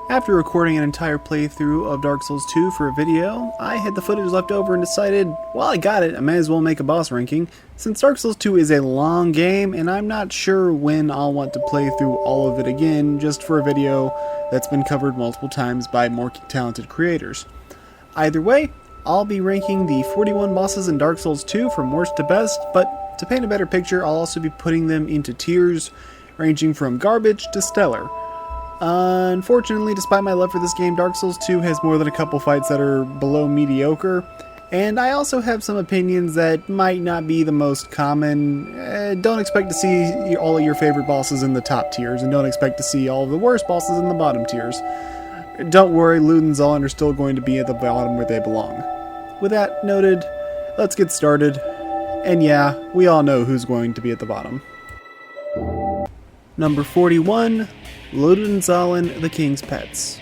After recording an entire playthrough of Dark Souls 2 for a video, I had the footage left over and decided, while I got it, I may as well make a boss ranking, since Dark Souls 2 is a long game and I'm not sure when I'll want to play through all of it again just for a video that's been covered multiple times by more talented creators. Either way, I'll be ranking the 41 bosses in Dark Souls 2 from worst to best, but to paint a better picture, I'll also be putting them into tiers ranging from garbage to stellar. Unfortunately, despite my love for this game, Dark Souls 2 has more than a couple fights that are below mediocre, and I also have some opinions that might not be the most common. Don't expect to see all of your favorite bosses in the top tiers, and don't expect to see all of the worst bosses in the bottom tiers. Don't worry, Lud and Zallen are still going to be at the bottom where they belong. With that noted, let's get started, and yeah, we all know who's going to be at the bottom. Number 41, Lud and Zallen, the King's Pets.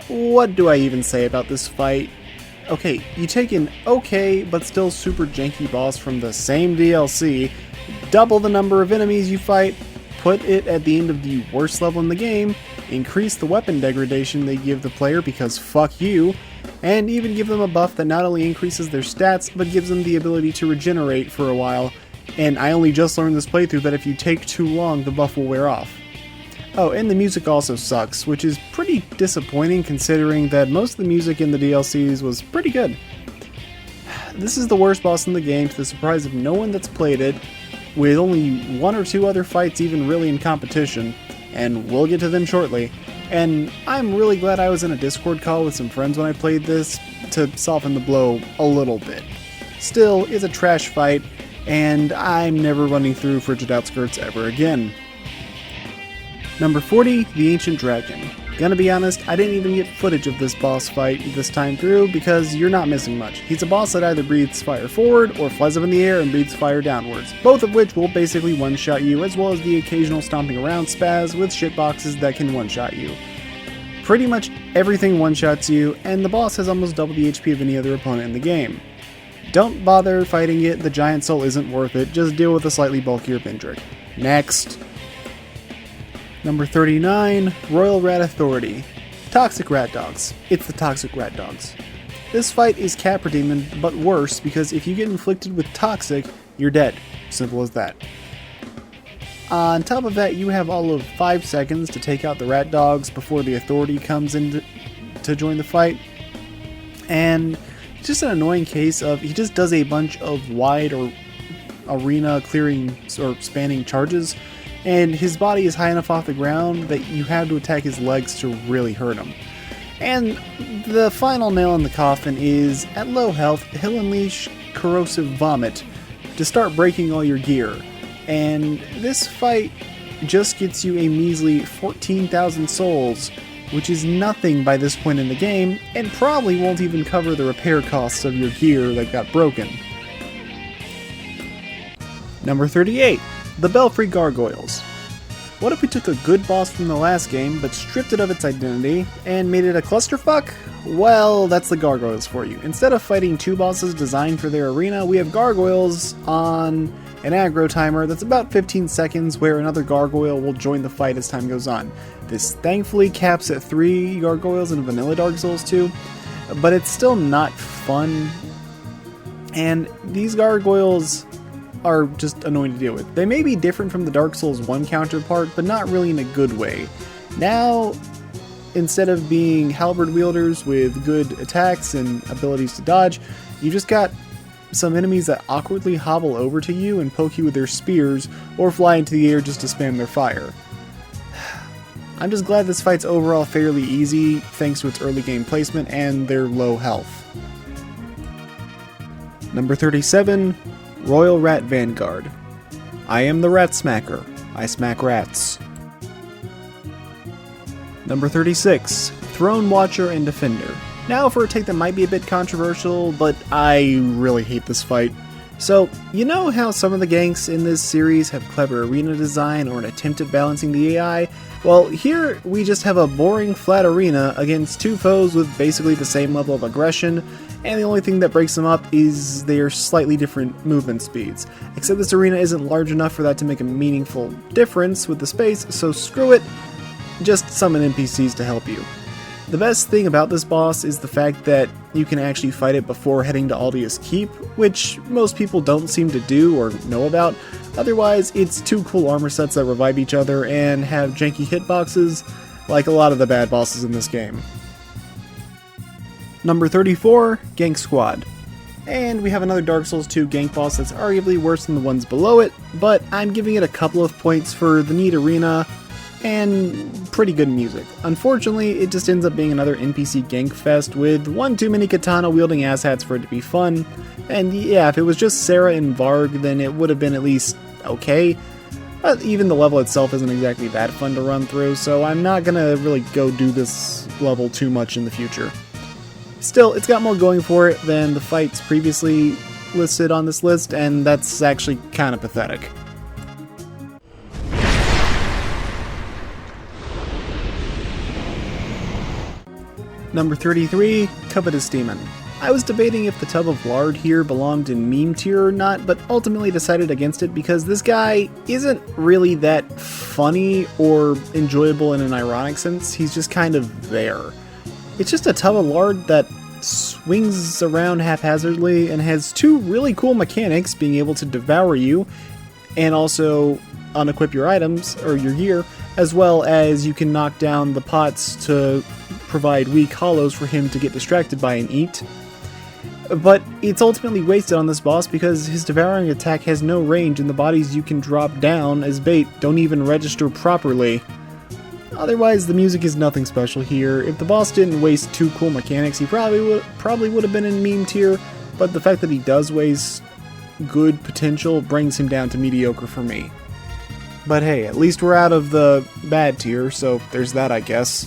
What do I even say about this fight? Okay, you take an okay, but still super janky boss from the same DLC, double the number of enemies you fight, put it at the end of the worst level in the game, increase the weapon degradation they give the player because fuck you, and even give them a buff that not only increases their stats, but gives them the ability to regenerate for a while. And I only just learned this playthrough that if you take too long, the buff will wear off. Oh, and the music also sucks, which is pretty disappointing considering that most of the music in the DLCs was pretty good. This is the worst boss in the game to the surprise of no one that's played it, with only one or two other fights even really in competition, and we'll get to them shortly. And I'm really glad I was in a Discord call with some friends when I played this to soften the blow a little bit. Still, it's a trash fight, and I'm never running through Frigid Outskirts ever again. Number 40, the Ancient Dragon. Gonna be honest, I didn't even get footage of this boss fight this time through because you're not missing much. He's a boss that either breathes fire forward or flies up in the air and breathes fire downwards, both of which will basically one-shot you, as well as the occasional stomping around spaz with shitboxes that can one-shot you. Pretty much everything one-shots you, and the boss has almost double the HP of any other opponent in the game. Don't bother fighting it, the giant soul isn't worth it, just deal with a slightly bulkier Vendrick. Next. Number 39, Royal Rat Authority. Toxic Rat Dogs. It's the Toxic Rat Dogs. This fight is Capra Demon, but worse, because if you get inflicted with Toxic, you're dead. Simple as that. On top of that, you have all of 5 seconds to take out the Rat Dogs before the Authority comes in to join the fight. And it's just an annoying case of he just does a bunch of wide or arena clearing or spanning charges, and his body is high enough off the ground that you have to attack his legs to really hurt him. And the final nail in the coffin is, at low health, he'll unleash Corrosive Vomit to start breaking all your gear. And this fight just gets you a measly 14,000 souls, which is nothing by this point in the game, and probably won't even cover the repair costs of your gear that got broken. Number 38, the Belfry Gargoyles. What if we took a good boss from the last game, but stripped it of its identity, and made it a clusterfuck? Well, that's the Gargoyles for you. Instead of fighting two bosses designed for their arena, we have Gargoyles on an aggro timer that's about 15 seconds, where another Gargoyle will join the fight as time goes on. This thankfully caps at 3 Gargoyles in vanilla Dark Souls 2, but it's still not fun, and these Gargoyles are just annoying to deal with. They may be different from the Dark Souls 1 counterpart, but not really in a good way. Now, instead of being halberd wielders with good attacks and abilities to dodge, you just got some enemies that awkwardly hobble over to you and poke you with their spears, or fly into the air just to spam their fire. I'm just glad this fight's overall fairly easy, thanks to its early game placement and their low health. Number 37, Royal Rat Vanguard. I am the Rat Smacker. I smack rats. Number 36, Throne Watcher and Defender. Now for a take that might be a bit controversial, but I really hate this fight. So, you know how some of the ganks in this series have clever arena design or an attempt at balancing the AI? Well, here we just have a boring flat arena against two foes with basically the same level of aggression, and the only thing that breaks them up is their slightly different movement speeds. Except this arena isn't large enough for that to make a meaningful difference with the space, so screw it, just summon NPCs to help you. The best thing about this boss is the fact that you can actually fight it before heading to Aldia's Keep, which most people don't seem to do or know about. Otherwise, it's two cool armor sets that revive each other and have janky hitboxes, like a lot of the bad bosses in this game. Number 34, Gank Squad. And we have another Dark Souls 2 gank boss that's arguably worse than the ones below it, but I'm giving it a couple of points for the neat arena and pretty good music. Unfortunately, it just ends up being another NPC gank fest with one too many katana wielding asshats for it to be fun. And yeah, if it was just Sarah and Varg, then it would have been at least okay. But even the level itself isn't exactly that fun to run through, so I'm not gonna really go do this level too much in the future. Still, it's got more going for it than the fights previously listed on this list, and that's actually kind of pathetic. Number 33, Covetous Demon. I was debating if the tub of lard here belonged in meme tier or not, but ultimately decided against it because this guy isn't really that funny or enjoyable in an ironic sense. He's just kind of there. It's just a tub of lard that swings around haphazardly and has two really cool mechanics, being able to devour you and also unequip your items or your gear, as well as you can knock down the pots to provide weak hollows for him to get distracted by and eat. But it's ultimately wasted on this boss because his devouring attack has no range and the bodies you can drop down as bait don't even register properly. Otherwise, the music is nothing special here. If the boss didn't waste two cool mechanics, he probably would have been in meme tier, but the fact that he does waste good potential brings him down to mediocre for me. But hey, at least we're out of the bad tier, so there's that, I guess.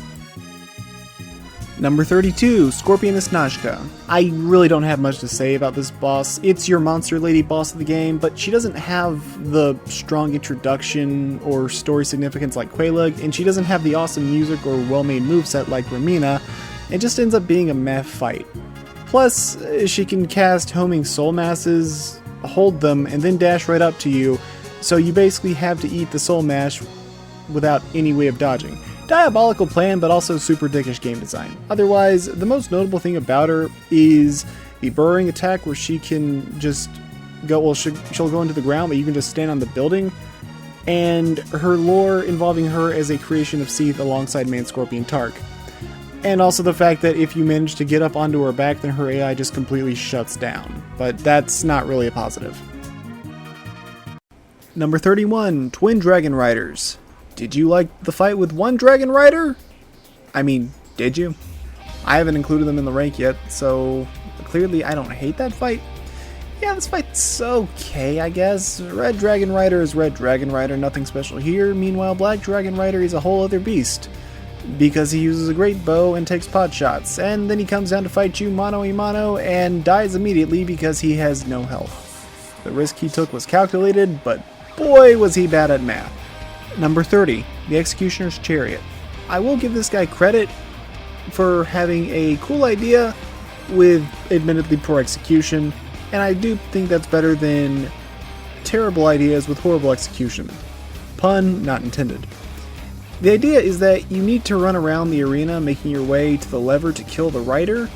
Number 32, Scorpioness Nazca. I really don't have much to say about this boss. It's your monster lady boss of the game, but she doesn't have the strong introduction or story significance like Quelaag, and she doesn't have the awesome music or well-made moveset like Ramina. It just ends up being a meh fight. Plus, she can cast homing soul masses, hold them, and then dash right up to you, so you basically have to eat the soul mash without any way of dodging. Diabolical plan, but also super dickish game design. Otherwise, the most notable thing about her is the burrowing attack where she can just go, well, she'll go into the ground, but you can just stand on the building, and her lore involving her as a creation of Seath alongside Man Scorpion Tark. And also the fact that if you manage to get up onto her back, then her AI just completely shuts down. But that's not really a positive. Number 31, Twin Dragon Riders. Did you like the fight with one Dragon Rider? I mean, did you? I haven't included them in the rank yet, so clearly I don't hate that fight. Yeah, this fight's okay, I guess. Red Dragon Rider is Red Dragon Rider, nothing special here. Meanwhile, Black Dragon Rider is a whole other beast, because he uses a great bow and takes pot shots, and then he comes down to fight you mano a mano and dies immediately because he has no health. The risk he took was calculated, but boy was he bad at math. Number 30, the Executioner's Chariot. I will give this guy credit for having a cool idea with admittedly poor execution, and I do think that's better than terrible ideas with horrible execution. Pun not intended. The idea is that you need to run around the arena making your way to the lever to kill the rider,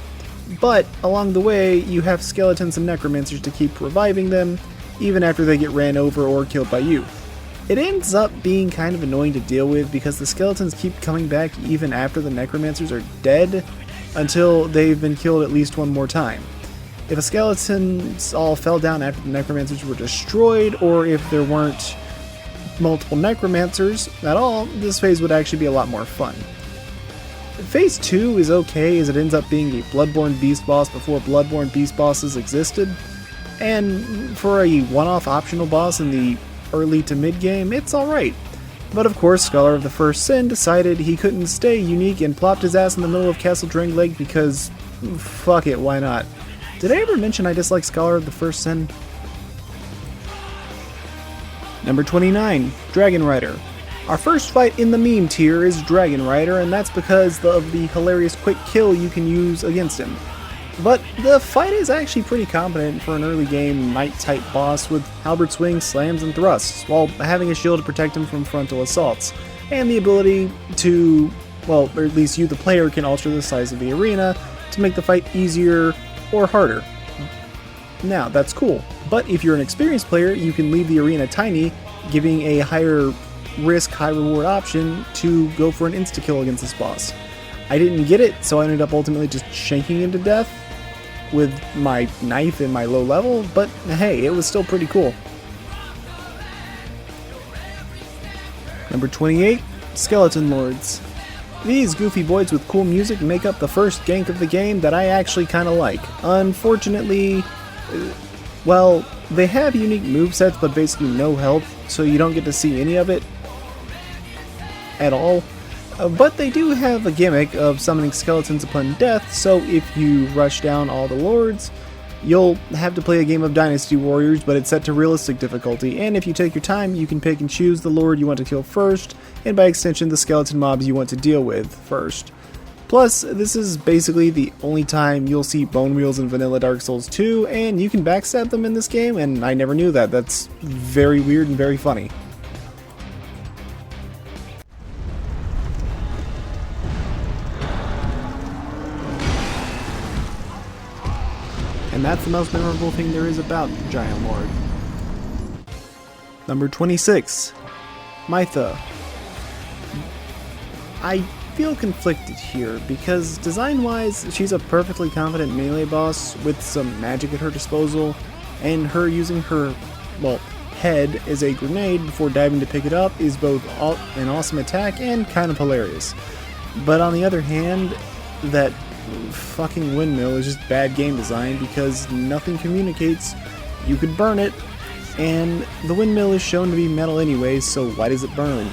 but along the way you have skeletons and necromancers to keep reviving them, even after they get ran over or killed by you. It ends up being kind of annoying to deal with because the skeletons keep coming back even after the necromancers are dead until they've been killed at least one more time. If a skeletons all fell down after the necromancers were destroyed, or if there weren't multiple necromancers at all, this phase would actually be a lot more fun. Phase 2 is okay as it ends up being a Bloodborne Beast boss before Bloodborne Beast bosses existed, and for a one-off optional boss in the early to mid game, it's alright. But of course, Scholar of the First Sin decided he couldn't stay unique and plopped his ass in the middle of Castle Drangleic because fuck it, why not? Did I ever mention I dislike Scholar of the First Sin? Number 29, Dragon Rider. Our first fight in the meme tier is Dragon Rider, and that's because of the hilarious quick kill you can use against him. But the fight is actually pretty competent for an early game knight-type boss with halberd swings, slams, and thrusts, while having a shield to protect him from frontal assaults, and the ability to well, or at least you, the player, can alter the size of the arena to make the fight easier or harder. Now, that's cool, but if you're an experienced player, you can leave the arena tiny, giving a higher risk, high reward option to go for an insta-kill against this boss. I didn't get it, so I ended up ultimately just shanking him to death with my knife in my low level, but hey, it was still pretty cool. Number 28, Skeleton Lords. These goofy boys with cool music make up the first gank of the game that I actually kinda like. Unfortunately, well, they have unique movesets but basically no health, so you don't get to see any of it at all. But they do have a gimmick of summoning skeletons upon death, so if you rush down all the lords, you'll have to play a game of Dynasty Warriors, but it's set to realistic difficulty, and if you take your time, you can pick and choose the lord you want to kill first, and by extension the skeleton mobs you want to deal with first. Plus, this is basically the only time you'll see bone wheels in vanilla Dark Souls 2, and you can backstab them in this game, and I never knew that. That's very weird and very funny. And that's the most memorable thing there is about Giant Lord. Number 26, Mytha. I feel conflicted here because design-wise, she's a perfectly confident melee boss with some magic at her disposal, and her using her, well, head as a grenade before diving to pick it up is both an awesome attack and kind of hilarious. But on the other hand, that fucking windmill is just bad game design because nothing communicates. You could burn it, and the windmill is shown to be metal anyways, so why does it burn?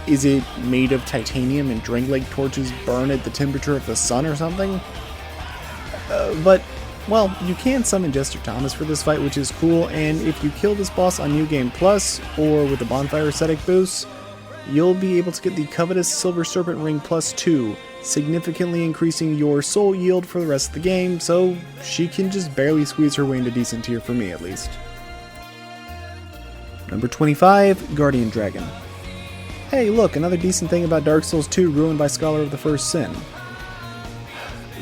Is it made of titanium and Drink Lake torches burn at the temperature of the sun or something? But, well, you can summon Jester Thomas for this fight, which is cool, and if you kill this boss on New Game Plus or with the Bonfire Aesthetic boost, you'll be able to get the covetous Silver Serpent Ring plus 2, significantly increasing your soul yield for the rest of the game, so she can just barely squeeze her way into decent tier for me at least. Number 25, Guardian Dragon. Hey look, another decent thing about Dark Souls 2 ruined by Scholar of the First Sin.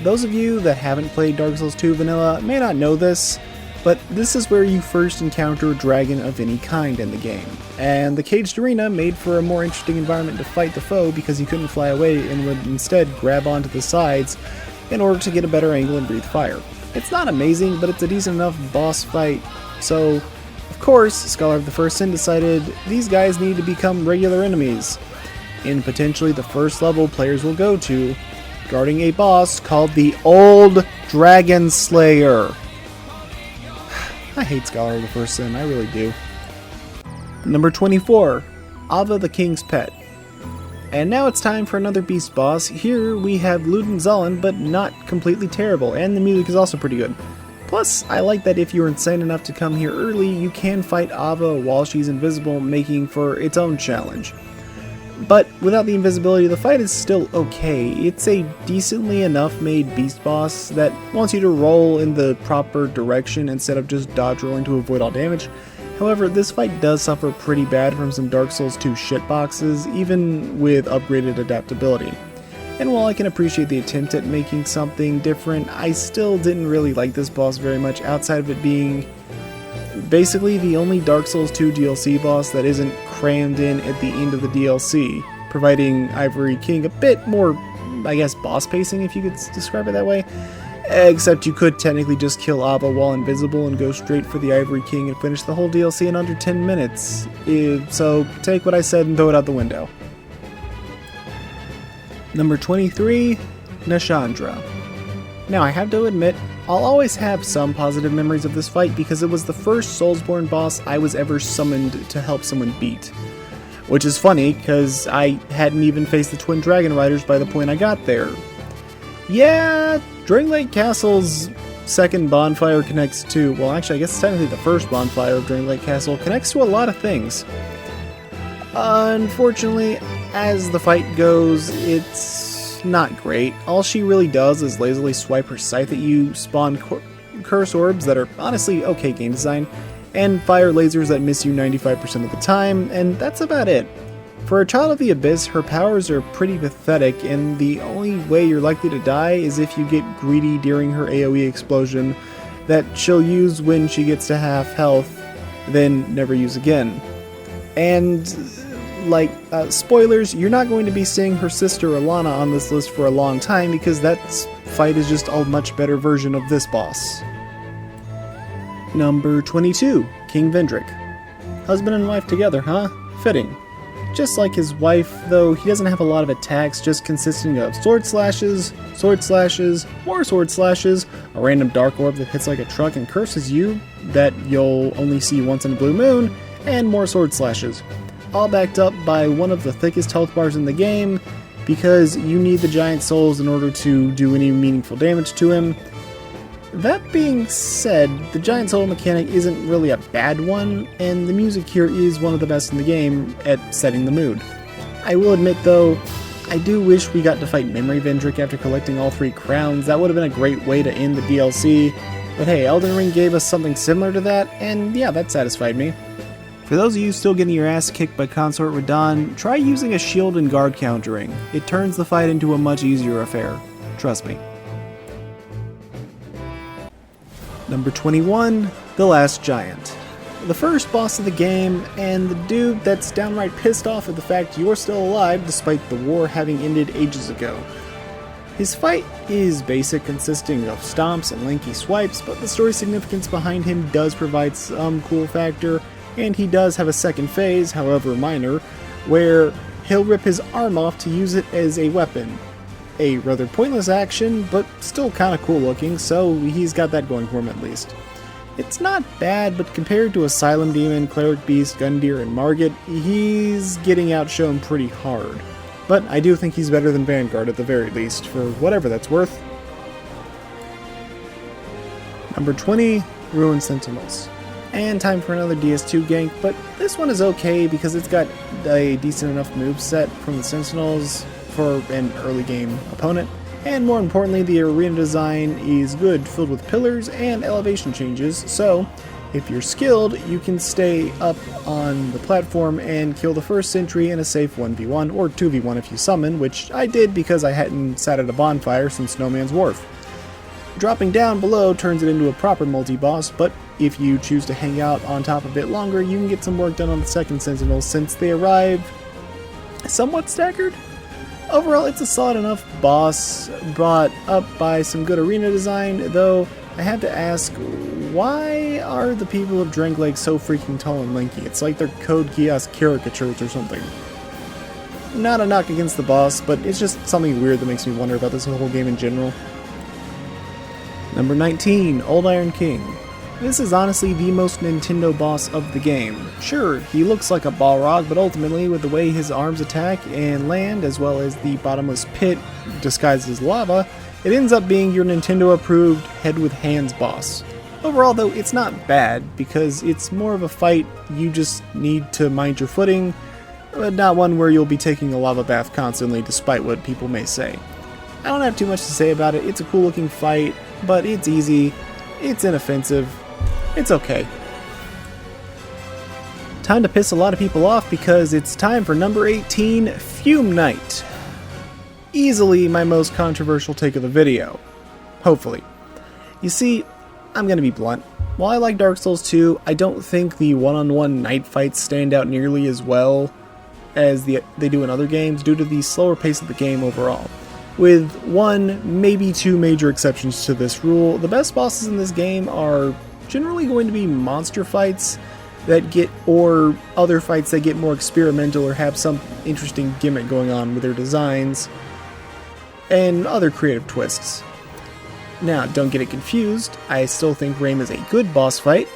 Those of you that haven't played Dark Souls 2 Vanilla may not know this, but this is where you first encounter a dragon of any kind in the game, and the caged arena made for a more interesting environment to fight the foe because you couldn't fly away and would instead grab onto the sides in order to get a better angle and breathe fire. It's not amazing, but it's a decent enough boss fight, so of course Scholar of the First Sin decided these guys need to become regular enemies, in potentially the first level players will go to, guarding a boss called the Old Dragon Slayer. I hate Scholar of the First Sin, I really do. Number 24, Ava the King's Pet. And now it's time for another beast boss. Here we have Lud and Zallen, but not completely terrible, and the music is also pretty good. Plus, I like that if you're insane enough to come here early, you can fight Ava while she's invisible, making for its own challenge. But without the invisibility, the fight is still okay. It's a decently enough made beast boss that wants you to roll in the proper direction instead of just dodge rolling to avoid all damage. However, this fight does suffer pretty bad from some Dark Souls 2 shitboxes, even with upgraded adaptability. And while I can appreciate the attempt at making something different, I still didn't really like this boss very much outside of it being basically the only Dark Souls 2 DLC boss that isn't crammed in at the end of the DLC, providing Ivory King a bit more, I guess, boss pacing if you could describe it that way. Except you could technically just kill Ava while invisible and go straight for the Ivory King and finish the whole DLC in under 10 minutes. So take what I said and throw it out the window. Number 23, Nashandra. Now I have to admit, I'll always have some positive memories of this fight because it was the first Soulsborne boss I was ever summoned to help someone beat. Which is funny, because I hadn't even faced the Twin Dragon Riders by the point I got there. Yeah, Drink Lake Castle's second bonfire connects to, well actually I guess technically the first bonfire of Drink Lake Castle connects to a lot of things. Unfortunately, as the fight goes, it's not great. All she really does is lazily swipe her scythe at you, spawn curse orbs that are honestly okay game design, and fire lasers that miss you 95% of the time, and that's about it. For a child of the Abyss, her powers are pretty pathetic, and the only way you're likely to die is if you get greedy during her AoE explosion that she'll use when she gets to half health, then never use again. And, spoilers, you're not going to be seeing her sister Alana on this list for a long time because that fight is just a much better version of this boss. Number 22, King Vendrick. Husband and wife together, huh? Fitting. Just like his wife, though, he doesn't have a lot of attacks, just consisting of sword slashes, more sword slashes, a random dark orb that hits like a truck and curses you that you'll only see once in a blue moon, and more sword slashes. All backed up by one of the thickest health bars in the game, because you need the giant souls in order to do any meaningful damage to him. That being said, the giant soul mechanic isn't really a bad one, and the music here is one of the best in the game at setting the mood. I will admit though, I do wish we got to fight Memory Vendrick after collecting all 3 crowns. That would have been a great way to end the DLC, but hey, Elden Ring gave us something similar to that, and yeah, that satisfied me. For those of you still getting your ass kicked by Consort Radahn, try using a shield and guard countering. It turns the fight into a much easier affair. Trust me. Number 21, The Last Giant. The first boss of the game, and the dude that's downright pissed off at the fact you're still alive despite the war having ended ages ago. His fight is basic, consisting of stomps and lanky swipes, but the story significance behind him does provide some cool factor, and he does have a second phase, however minor, where he'll rip his arm off to use it as a weapon. A rather pointless action, but still kinda cool looking, so he's got that going for him at least. It's not bad, but compared to Asylum Demon, Cleric Beast, Gundyr, and Margit, he's getting outshone pretty hard. But I do think he's better than Vanguard at the very least, for whatever that's worth. Number 20, Ruined Sentinels. And time for another DS2 gank, but this one is okay because it's got a decent enough moveset from the Sentinels for an early game opponent, and more importantly, the arena design is good, filled with pillars and elevation changes, so if you're skilled, you can stay up on the platform and kill the first sentry in a safe 1v1, or 2v1 if you summon, which I did because I hadn't sat at a bonfire since No Man's Wharf. Dropping down below turns it into a proper multi-boss, but if you choose to hang out on top a bit longer, you can get some work done on the second Sentinel since they arrive somewhat staggered. Overall, it's a solid enough boss, brought up by some good arena design, though I have to ask, why are the people of Drangleic so freaking tall and lanky? It's like they're Code Geass caricatures or something. Not a knock against the boss, but it's just something weird that makes me wonder about this whole game in general. Number 19, Old Iron King. This is honestly the most Nintendo boss of the game. Sure, he looks like a Balrog, but ultimately, with the way his arms attack and land, as well as the bottomless pit disguised as lava, it ends up being your Nintendo-approved head-with-hands boss. Overall, though, it's not bad, because it's more of a fight you just need to mind your footing, but not one where you'll be taking a lava bath constantly, despite what people may say. I don't have too much to say about it. It's a cool-looking fight, but it's easy, it's inoffensive, it's okay. Time to piss a lot of people off because it's time for number 18, Fume Knight. Easily my most controversial take of the video. Hopefully. You see, I'm gonna be blunt. While I like Dark Souls 2, I don't think the one-on-one knight fights stand out nearly as well as they do in other games due to the slower pace of the game overall. With one, maybe two major exceptions to this rule, the best bosses in this game are generally going to be monster fights or other fights that get more experimental or have some interesting gimmick going on with their designs and other creative twists. Now, don't get it confused, I still think Raim is a good boss fight,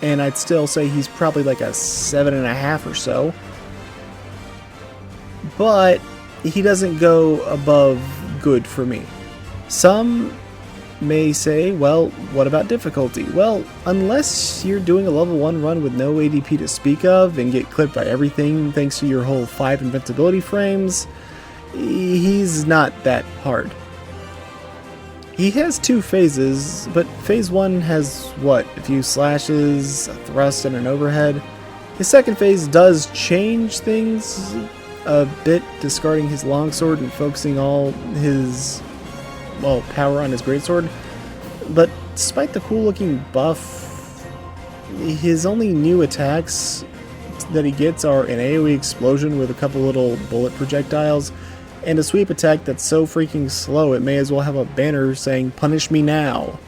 and I'd still say he's probably like a 7.5 or so, but he doesn't go above good for me. Some may say, well, what about difficulty? Well, unless you're doing a level 1 run with no ADP to speak of and get clipped by everything thanks to your whole 5 invincibility frames, he's not that hard. He has 2 phases, but phase 1 has, what, a few slashes, a thrust, and an overhead. His second phase does change things a bit, discarding his longsword and focusing all his, well, power on his greatsword. But despite the cool looking buff, his only new attacks that he gets are an AoE explosion with a couple little bullet projectiles, and a sweep attack that's so freaking slow it may as well have a banner saying "Punish me now."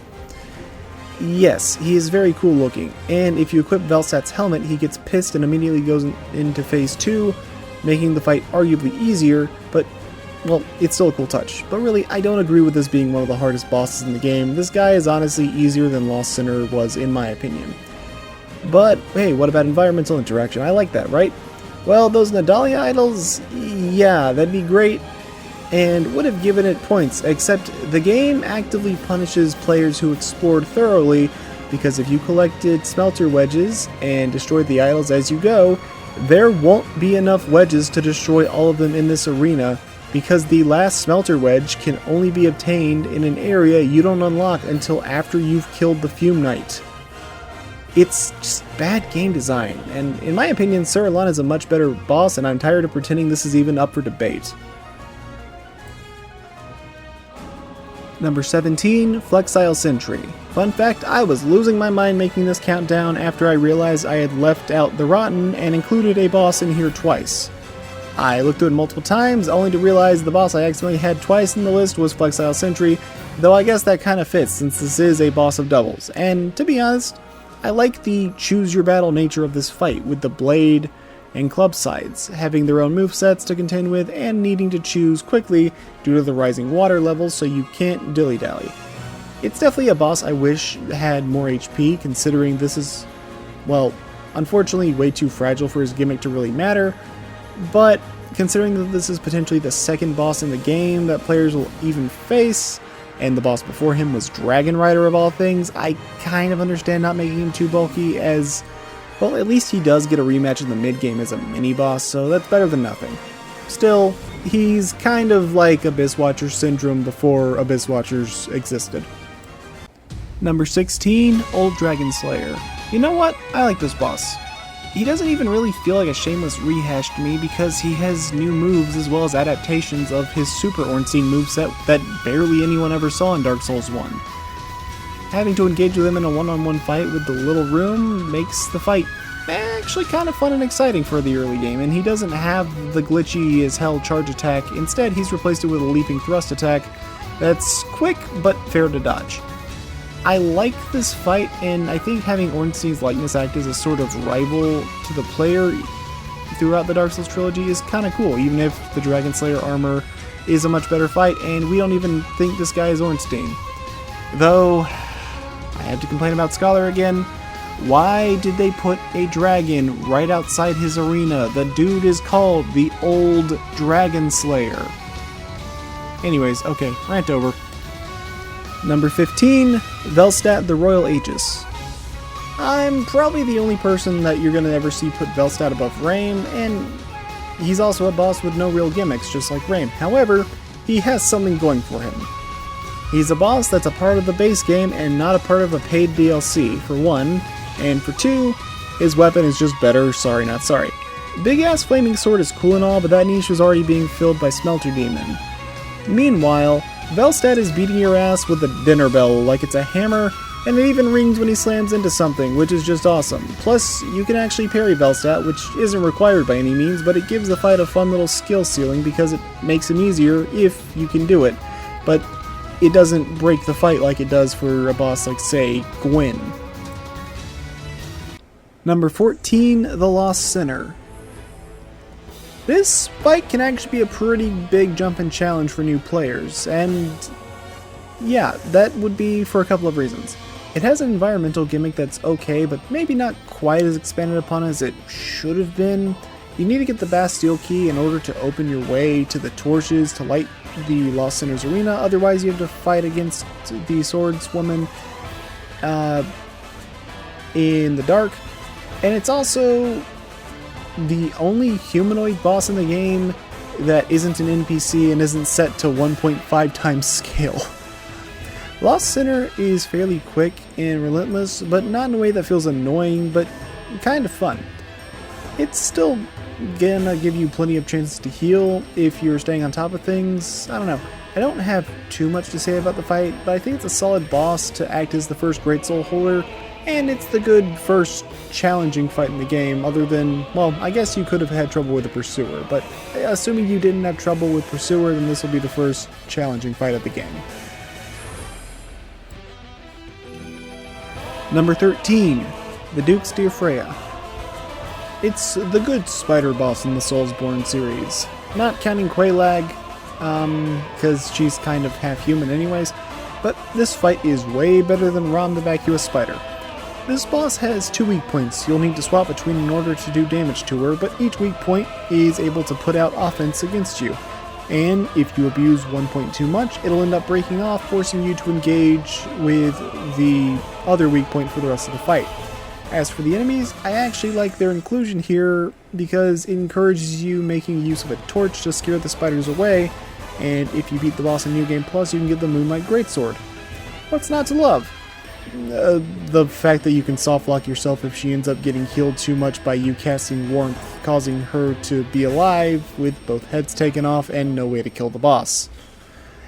Yes, he is very cool looking, and if you equip Velstat's helmet, he gets pissed and immediately goes into phase 2, making the fight arguably easier, but, well, it's still a cool touch. But really, I don't agree with this being one of the hardest bosses in the game. This guy is honestly easier than Lost Sinner was, in my opinion. But, hey, what about environmental interaction? I like that, right? Well, those Nadalia idols, yeah, that'd be great, and would have given it points, except the game actively punishes players who explored thoroughly, because if you collected smelter wedges and destroyed the idols as you go, there won't be enough wedges to destroy all of them in this arena, because the last smelter wedge can only be obtained in an area you don't unlock until after you've killed the Fume Knight. It's just bad game design, and in my opinion, Sir Alon is a much better boss, and I'm tired of pretending this is even up for debate. Number 17, Flexile Sentry. Fun fact, I was losing my mind making this countdown after I realized I had left out the Rotten and included a boss in here twice. I looked through it multiple times, only to realize the boss I accidentally had twice in the list was Flexile Sentry, though I guess that kind of fits since this is a boss of doubles, and to be honest, I like the choose your battle nature of this fight, with the blade and club sides having their own movesets to contend with and needing to choose quickly due to the rising water levels, so you can't dilly-dally. It's definitely a boss I wish had more HP, considering this is, well, unfortunately way too fragile for his gimmick to really matter, but considering that this is potentially the second boss in the game that players will even face, and the boss before him was Dragon Rider of all things, I kind of understand not making him too bulky, as, well, at least he does get a rematch in the mid-game as a mini-boss, so that's better than nothing. Still, he's kind of like Abyss Watcher Syndrome before Abyss Watchers existed. Number 16, Old Dragon Slayer. You know what? I like this boss. He doesn't even really feel like a shameless rehash to me because he has new moves as well as adaptations of his Super Ornstein moveset that barely anyone ever saw in Dark Souls 1. Having to engage with him in a one-on-one fight with the little room makes the fight actually kind of fun and exciting for the early game, and he doesn't have the glitchy as hell charge attack. Instead, he's replaced it with a leaping thrust attack that's quick but fair to dodge. I like this fight, and I think having Ornstein's likeness act as a sort of rival to the player throughout the Dark Souls trilogy is kind of cool, even if the Dragon Slayer armor is a much better fight, and we don't even think this guy is Ornstein. Though, I have to complain about Scholar again. Why did they put a dragon right outside his arena? The dude is called the Old Dragon Slayer. Anyways, okay, rant over. Number 15, Velstadt the Royal Aegis. I'm probably the only person that you're going to ever see put Velstadt above Rain, and he's also a boss with no real gimmicks, just like Rain. However, he has something going for him. He's a boss that's a part of the base game and not a part of a paid DLC, for one, and for two, his weapon is just better, sorry not sorry. Big ass flaming sword is cool and all, but that niche was already being filled by Smelter Demon. Meanwhile, Velstadt is beating your ass with a dinner bell like it's a hammer, and it even rings when he slams into something, which is just awesome. Plus, you can actually parry Velstadt, which isn't required by any means, but it gives the fight a fun little skill ceiling because it makes him easier if you can do it. But it doesn't break the fight like it does for a boss like, say, Gwyn. Number 14, The Lost Sinner. This fight can actually be a pretty big jump and challenge for new players, and yeah, that would be for a couple of reasons. It has an environmental gimmick that's okay, but maybe not quite as expanded upon as it should have been. You need to get the Bastille key in order to open your way to the torches to light the Lost Sinner's arena, otherwise you have to fight against the swordswoman in the dark. And it's also the only humanoid boss in the game that isn't an NPC and isn't set to 1.5 times scale. Lost Sinner is fairly quick and relentless, but not in a way that feels annoying, but kind of fun. It's still gonna give you plenty of chances to heal if you're staying on top of things. I don't know. I don't have too much to say about the fight, but I think it's a solid boss to act as the first Great Soul holder, and it's the good first challenging fight in the game, other than, well, I guess you could have had trouble with the Pursuer, but assuming you didn't have trouble with Pursuer, then this will be the first challenging fight of the game. Number 13, the Mediocre Tier. It's the good spider boss in the Soulsborne series, not counting Quelaag, because she's kind of half human anyways, but this fight is way better than Rom the Vacuous Spider. This boss has 2 weak points you'll need to swap between in order to do damage to her, but each weak point is able to put out offense against you. And if you abuse one point too much, it'll end up breaking off, forcing you to engage with the other weak point for the rest of the fight. As for the enemies, I actually like their inclusion here because it encourages you making use of a torch to scare the spiders away, and if you beat the boss in New Game Plus, you can get the Moonlight Greatsword. What's not to love? The fact that you can soft lock yourself if she ends up getting healed too much by you casting Warmth, causing her to be alive with both heads taken off and no way to kill the boss.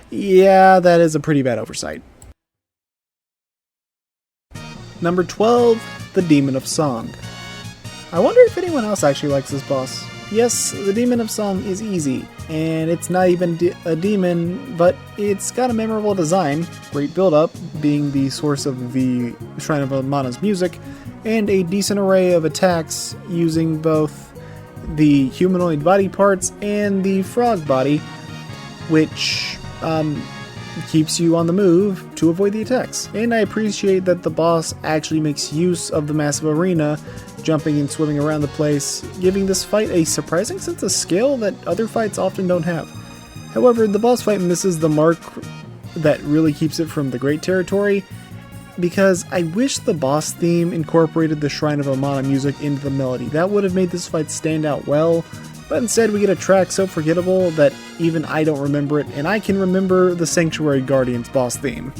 Yeah, that is a pretty bad oversight. Number 12, the Demon of Song. I wonder if anyone else actually likes this boss. Yes, the Demon of Song is easy, and it's not even a demon, but it's got a memorable design, great build-up, being the source of the Shrine of Amana's music, and a decent array of attacks using both the humanoid body parts and the frog body, which keeps you on the move to avoid the attacks. And I appreciate that the boss actually makes use of the massive arena, jumping and swimming around the place, giving this fight a surprising sense of scale that other fights often don't have. However, the boss fight misses the mark that really keeps it from the great territory, because I wish the boss theme incorporated the Shrine of Amana music into the melody. That would have made this fight stand out well, but instead we get a track so forgettable that even I don't remember it, and I can remember the Sanctuary Guardians boss theme.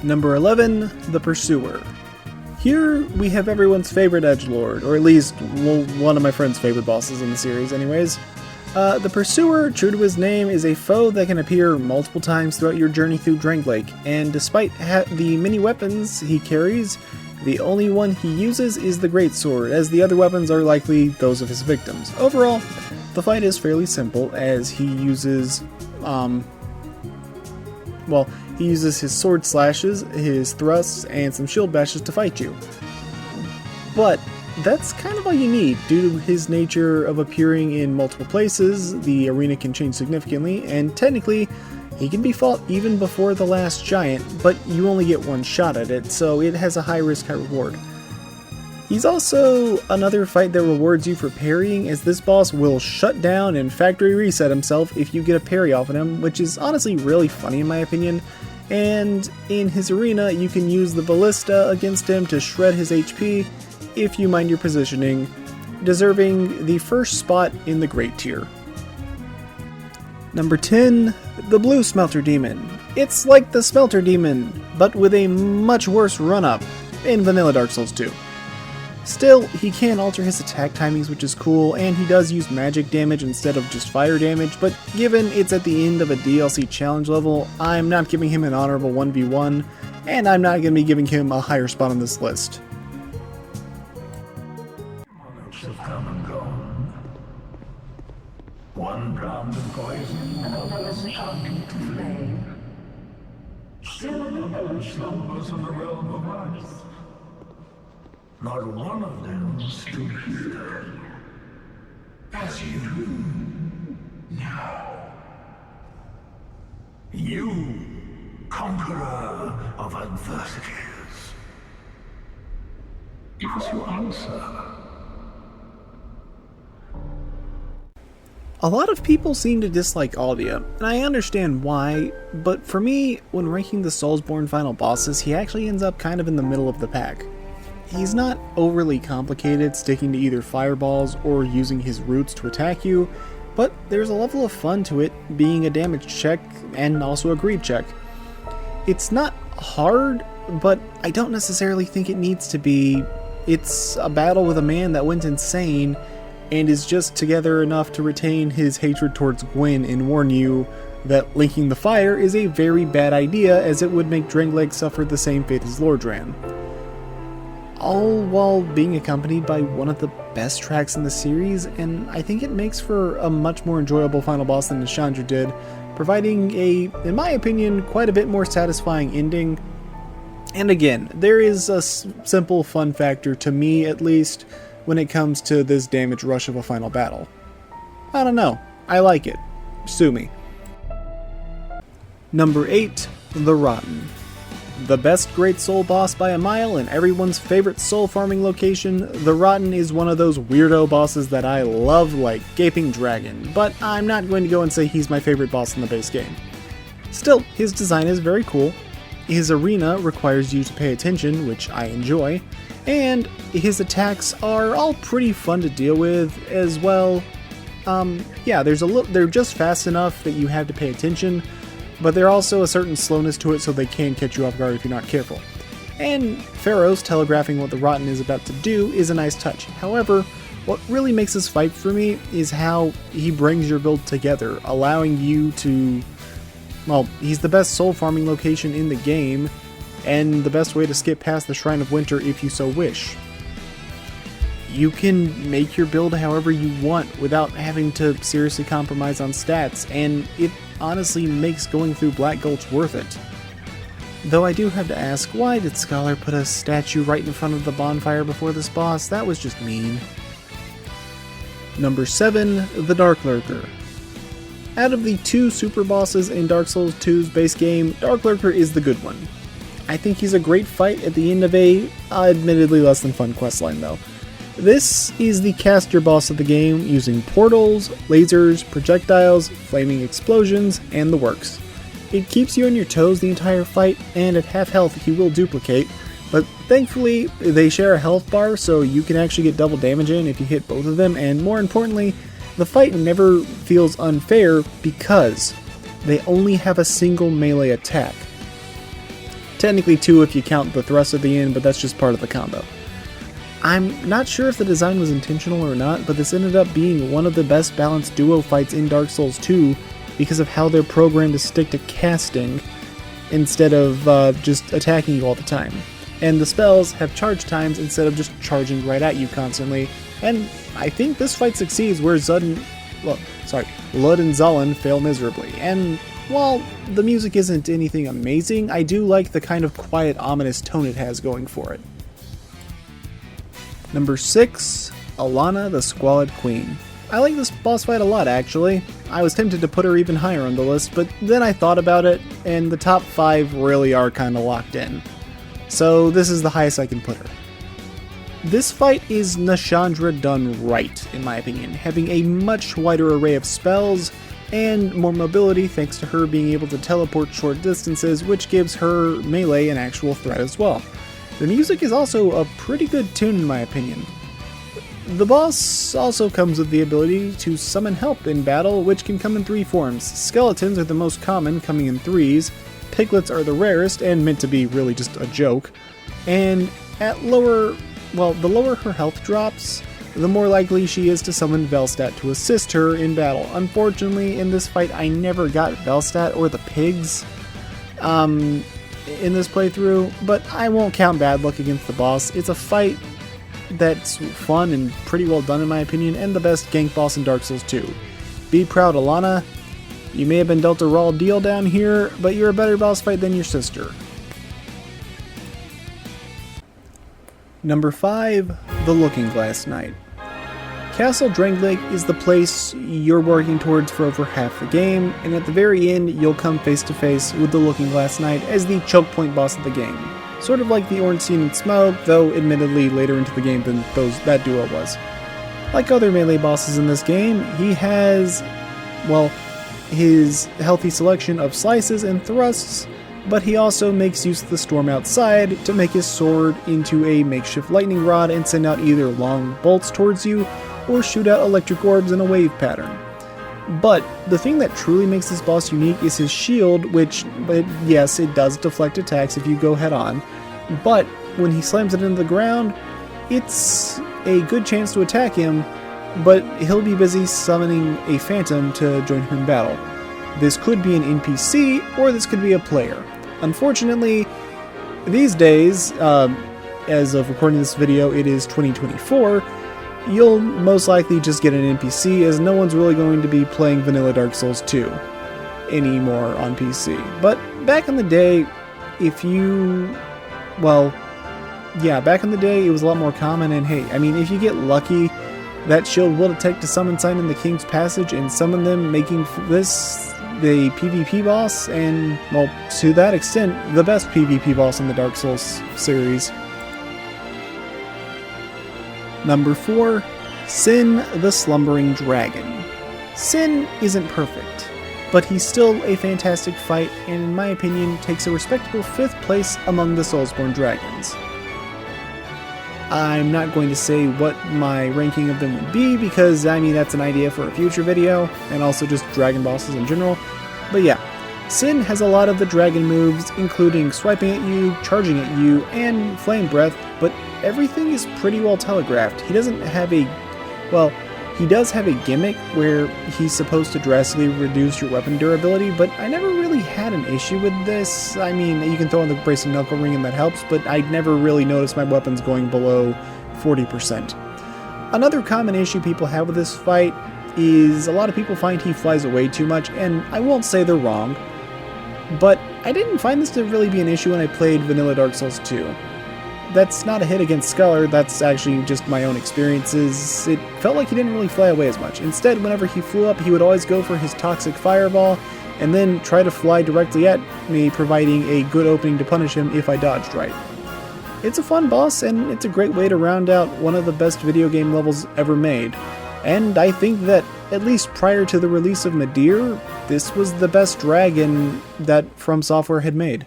Number 11, the Pursuer. Here we have everyone's favorite edgelord, or at least one of my friend's favorite bosses in the series anyways. The Pursuer, true to his name, is a foe that can appear multiple times throughout your journey through Drangleic, and despite the many weapons he carries, the only one he uses is the Greatsword, as the other weapons are likely those of his victims. Overall, the fight is fairly simple, as he uses, he uses his sword slashes, his thrusts, and some shield bashes to fight you. But that's kind of all you need. Due to his nature of appearing in multiple places, the arena can change significantly, and technically, he can be fought even before the last giant, but you only get one shot at it, so it has a high risk, high reward. He's also another fight that rewards you for parrying, as this boss will shut down and factory reset himself if you get a parry off of him, which is honestly really funny in my opinion. And in his arena, you can use the Ballista against him to shred his HP if you mind your positioning, deserving the first spot in the Great Tier. Number 10, the Blue Smelter Demon. It's like the Smelter Demon, but with a much worse run-up in Vanilla Dark Souls 2. Still, he can alter his attack timings, which is cool, and he does use magic damage instead of just fire damage, but given it's at the end of a DLC challenge level, I'm not giving him an honorable 1v1, and I'm not going to be giving him a higher spot on this list. Monarchs have come and gone. One drowned in poison, another succumbed to flame. Still another slumbers in the realm of ice. Not one of them stood here as you do now. You, conqueror of adversities. Give us your answer. A lot of people seem to dislike Aldia, and I understand why, but for me, when ranking the Soulsborne final bosses, he actually ends up kind of in the middle of the pack. He's not overly complicated, sticking to either fireballs or using his roots to attack you, but there's a level of fun to it, being a damage check and also a greed check. It's not hard, but I don't necessarily think it needs to be. It's a battle with a man that went insane and is just together enough to retain his hatred towards Gwyn and warn you that linking the fire is a very bad idea, as it would make Drangleic suffer the same fate as Lordran. All while being accompanied by one of the best tracks in the series, and I think it makes for a much more enjoyable final boss than Nashandra did, providing a, in my opinion, quite a bit more satisfying ending. And again, there is a simple fun factor, to me at least, when it comes to this damage rush of a final battle. I don't know, I like it. Sue me. Number 8, the Rotten. The best Great Soul boss by a mile and everyone's favorite soul farming location, the Rotten is one of those weirdo bosses that I love like Gaping Dragon, but I'm not going to go and say he's my favorite boss in the base game. Still, his design is very cool, his arena requires you to pay attention, which I enjoy, and his attacks are all pretty fun to deal with as well. Yeah, they're just fast enough that you have to pay attention, but there's also a certain slowness to it, so they can catch you off guard if you're not careful. And Pharaoh's telegraphing what the Rotten is about to do is a nice touch. However, what really makes this fight for me is how he brings your build together, allowing you to... Well, he's the best soul farming location in the game, and the best way to skip past the Shrine of Winter if you so wish. You can make your build however you want without having to seriously compromise on stats, and it honestly makes going through Black Gulch worth it. Though I do have to ask, why did Scholar put a statue right in front of the bonfire before this boss? That was just mean. Number 7, the Dark Lurker. Out of the 2 super bosses in Dark Souls 2's base game, Dark Lurker is the good one. I think he's a great fight at the end of a, admittedly less than fun questline though. This is the caster boss of the game, using portals, lasers, projectiles, flaming explosions, and the works. It keeps you on your toes the entire fight, and at half health he will duplicate, but thankfully they share a health bar so you can actually get double damage in if you hit both of them, and more importantly, the fight never feels unfair because they only have a single melee attack. Technically 2 if you count the thrust at the end, but that's just part of the combo. I'm not sure if the design was intentional or not, but this ended up being one of the best balanced duo fights in Dark Souls 2 because of how they're programmed to stick to casting instead of just attacking you all the time. And the spells have charge times instead of just charging right at you constantly, and I think this fight succeeds where Lud and Zallen fail miserably. And while the music isn't anything amazing, I do like the kind of quiet, ominous tone it has going for it. Number 6, Alana the Squalid Queen. I like this boss fight a lot, actually. I was tempted to put her even higher on the list, but then I thought about it, and the top 5 really are kinda locked in. So this is the highest I can put her. This fight is Nashandra done right, in my opinion, having a much wider array of spells, and more mobility thanks to her being able to teleport short distances, which gives her melee an actual threat as well. The music is also a pretty good tune in my opinion. The boss also comes with the ability to summon help in battle, which can come in 3 forms. Skeletons are the most common, coming in 3s, piglets are the rarest and meant to be really just a joke, and the lower her health drops, the more likely she is to summon Velstadt to assist her in battle. Unfortunately, in this fight I never got Velstadt or the pigs in this playthrough, but I won't count bad luck against the boss. It's a fight that's fun and pretty well done in my opinion, and the best gank boss in Dark Souls 2. Be proud, Alana. You may have been dealt a raw deal down here, but you're a better boss fight than your sister. Number 5, the Looking Glass Knight. Castle Drangleic is the place you're working towards for over half the game, and at the very end you'll come face to face with the Looking Glass Knight as the choke point boss of the game. Sort of like the Ornstein and Smoke, though admittedly later into the game than that duo was. Like other melee bosses in this game, he has, well, his healthy selection of slices and thrusts, but he also makes use of the storm outside to make his sword into a makeshift lightning rod and send out either long bolts towards you or shoot out electric orbs in a wave pattern. But the thing that truly makes this boss unique is his shield, which, yes, it does deflect attacks if you go head on, but when he slams it into the ground, it's a good chance to attack him, but he'll be busy summoning a phantom to join him in battle. This could be an NPC, or this could be a player. Unfortunately, these days, as of recording this video, it is 2024, you'll most likely just get an NPC, as no one's really going to be playing vanilla Dark Souls 2 anymore on PC. But back in the day, back in the day it was a lot more common, and hey, I mean, if you get lucky, that shield will detect to summon sign in the King's Passage and summon them, making this the PvP boss, and, well, to that extent, the best PvP boss in the Dark Souls series. Number 4, Sin the Slumbering Dragon. Sin isn't perfect, but he's still a fantastic fight, and in my opinion takes a respectable 5th place among the Soulsborne dragons. I'm not going to say what my ranking of them would be, because I mean that's an idea for a future video, and also just dragon bosses in general. But yeah, Sin has a lot of the dragon moves, including swiping at you, charging at you, and flame breath, but everything is pretty well telegraphed. He doesn't have he does have a gimmick where he's supposed to drastically reduce your weapon durability, but I never really had an issue with this. I mean, you can throw in the bracing knuckle ring and that helps, but I never really noticed my weapons going below 40%. Another common issue people have with this fight is a lot of people find he flies away too much, and I won't say they're wrong, but I didn't find this to really be an issue when I played vanilla Dark Souls 2. That's not a hit against Sculler, that's actually just my own experiences. It felt like he didn't really fly away as much. Instead, whenever he flew up, he would always go for his toxic fireball, and then try to fly directly at me, providing a good opening to punish him if I dodged right. It's a fun boss, and it's a great way to round out one of the best video game levels ever made. And I think that, at least prior to the release of Mediocre, this was the best dragon that From Software had made.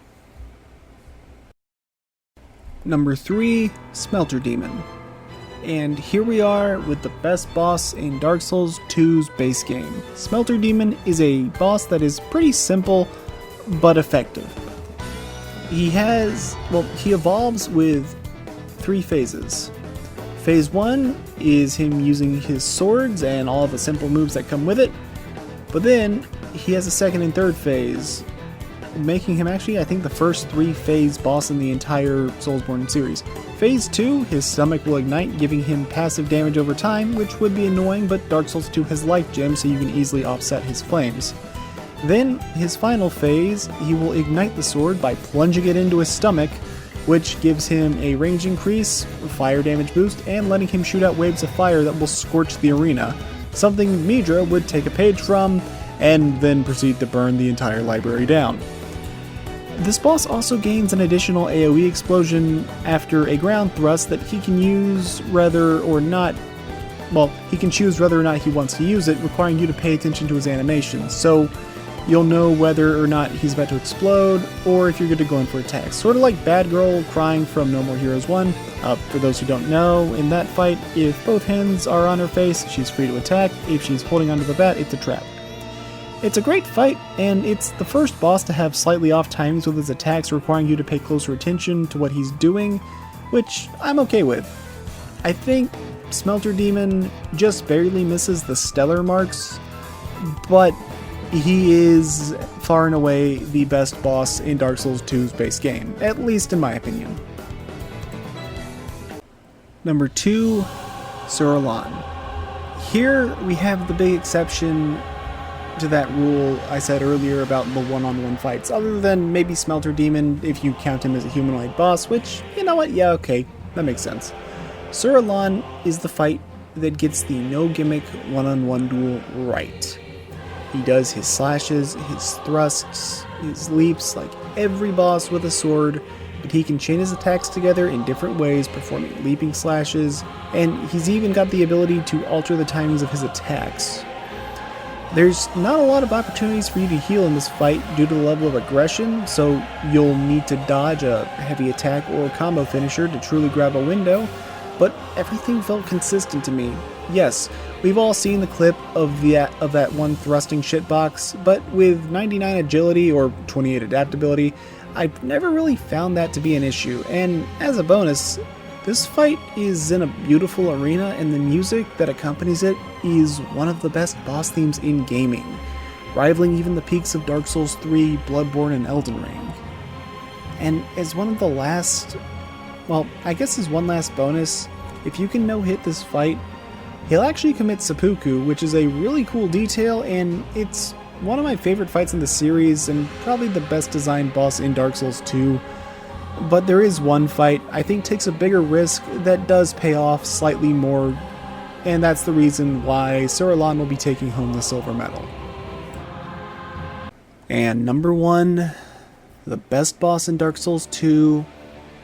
Number 3, Smelter Demon. And here we are with the best boss in Dark Souls 2's base game. Smelter Demon is a boss that is pretty simple, but effective. He evolves with 3 phases. Phase 1 is him using his swords and all the simple moves that come with it, but then he has a 2nd and 3rd phase, making him actually, I think, the first 3-phase boss in the entire Soulsborne series. Phase 2, his stomach will ignite, giving him passive damage over time, which would be annoying, but Dark Souls 2 has life gems, so you can easily offset his flames. Then, his final phase, he will ignite the sword by plunging it into his stomach, which gives him a range increase, fire damage boost, and letting him shoot out waves of fire that will scorch the arena, something Midra would take a page from, and then proceed to burn the entire library down. This boss also gains an additional AoE explosion after a ground thrust that he can use whether or not he wants to use it, requiring you to pay attention to his animations, so you'll know whether or not he's about to explode, or if you're good to go in for attacks. Sort of like Bad Girl crying from No More Heroes 1. For those who don't know, in that fight, if both hands are on her face, she's free to attack. If she's holding onto the bat, it's a trap. It's a great fight, and it's the first boss to have slightly off timings with his attacks, requiring you to pay closer attention to what he's doing, which I'm okay with. I think Smelter Demon just barely misses the stellar marks, but he is far and away the best boss in Dark Souls 2's base game, at least in my opinion. Number 2, Suralan. Here we have the big exception to that rule I said earlier about the one-on-one fights, other than maybe Smelter Demon if you count him as a humanoid boss, which, you know what, yeah, okay, that makes sense. Suralan is the fight that gets the no-gimmick one-on-one duel right. He does his slashes, his thrusts, his leaps like every boss with a sword, but he can chain his attacks together in different ways, performing leaping slashes, and he's even got the ability to alter the timings of his attacks. There's not a lot of opportunities for you to heal in this fight due to the level of aggression, so you'll need to dodge a heavy attack or a combo finisher to truly grab a window, but everything felt consistent to me. Yes, We've all seen the clip of that one thrusting shitbox, but with 99 agility or 28 adaptability, I've never really found that to be an issue, and as a bonus, this fight is in a beautiful arena and the music that accompanies it is one of the best boss themes in gaming, rivaling even the peaks of Dark Souls 3, Bloodborne, and Elden Ring. And as one of the last, well, I guess as one last bonus, if you can no-hit this fight, he'll actually commit seppuku, which is a really cool detail, and it's one of my favorite fights in the series, and probably the best designed boss in Dark Souls 2. But there is one fight I think takes a bigger risk that does pay off slightly more, and that's the reason why Sir Alan will be taking home the silver medal. And number 1, the best boss in Dark Souls 2,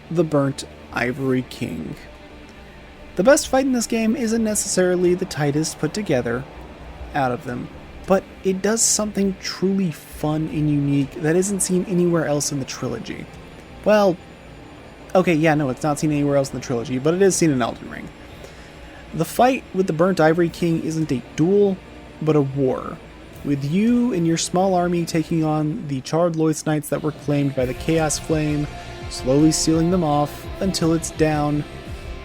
the Burnt Ivory King. The best fight in this game isn't necessarily the tightest put together out of them, but it does something truly fun and unique that isn't seen anywhere else in the trilogy. Well, okay, yeah, no, it's not seen anywhere else in the trilogy, but it is seen in Elden Ring. The fight with the Burnt Ivory King isn't a duel, but a war, with you and your small army taking on the Charred Loyth Knights that were claimed by the Chaos Flame, slowly sealing them off until it's down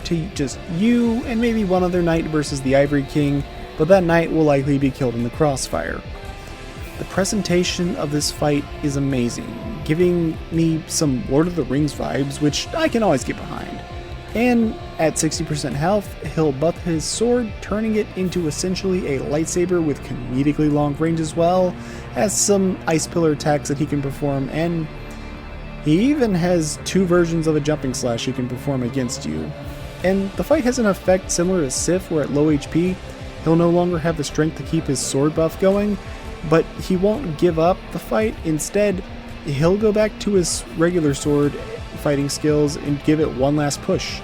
to just you and maybe one other knight versus the Ivory King, but that knight will likely be killed in the crossfire. The presentation of this fight is amazing, giving me some Lord of the Rings vibes, which I can always get behind. And at 60% health, he'll buff his sword, turning it into essentially a lightsaber with comedically long range, as well as some ice pillar attacks that he can perform, and he even has 2 versions of a jumping slash he can perform against you. And the fight has an effect similar to Sif, where at low HP, he'll no longer have the strength to keep his sword buff going, but he won't give up the fight. Instead, he'll go back to his regular sword fighting skills and give it one last push.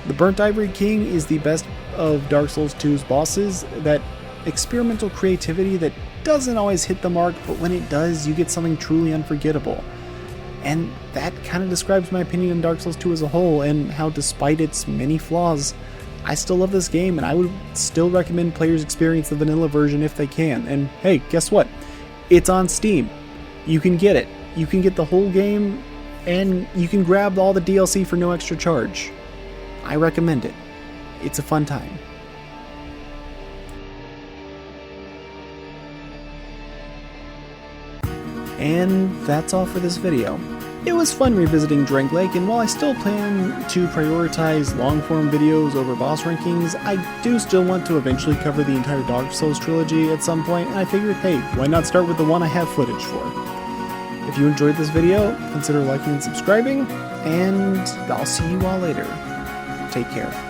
The Burnt Ivory King is the best of Dark Souls 2's bosses, that experimental creativity that doesn't always hit the mark, but when it does, you get something truly unforgettable. And that kind of describes my opinion on Dark Souls 2 as a whole, and how despite its many flaws, I still love this game, and I would still recommend players experience the vanilla version if they can. And hey, guess what? It's on Steam. You can get it. You can get the whole game, and you can grab all the DLC for no extra charge. I recommend it. It's a fun time. And that's all for this video. It was fun revisiting Drake Lake, and while I still plan to prioritize long-form videos over boss rankings, I do still want to eventually cover the entire Dark Souls trilogy at some point, and I figured, hey, why not start with the one I have footage for? If you enjoyed this video, consider liking and subscribing, and I'll see you all later. Take care.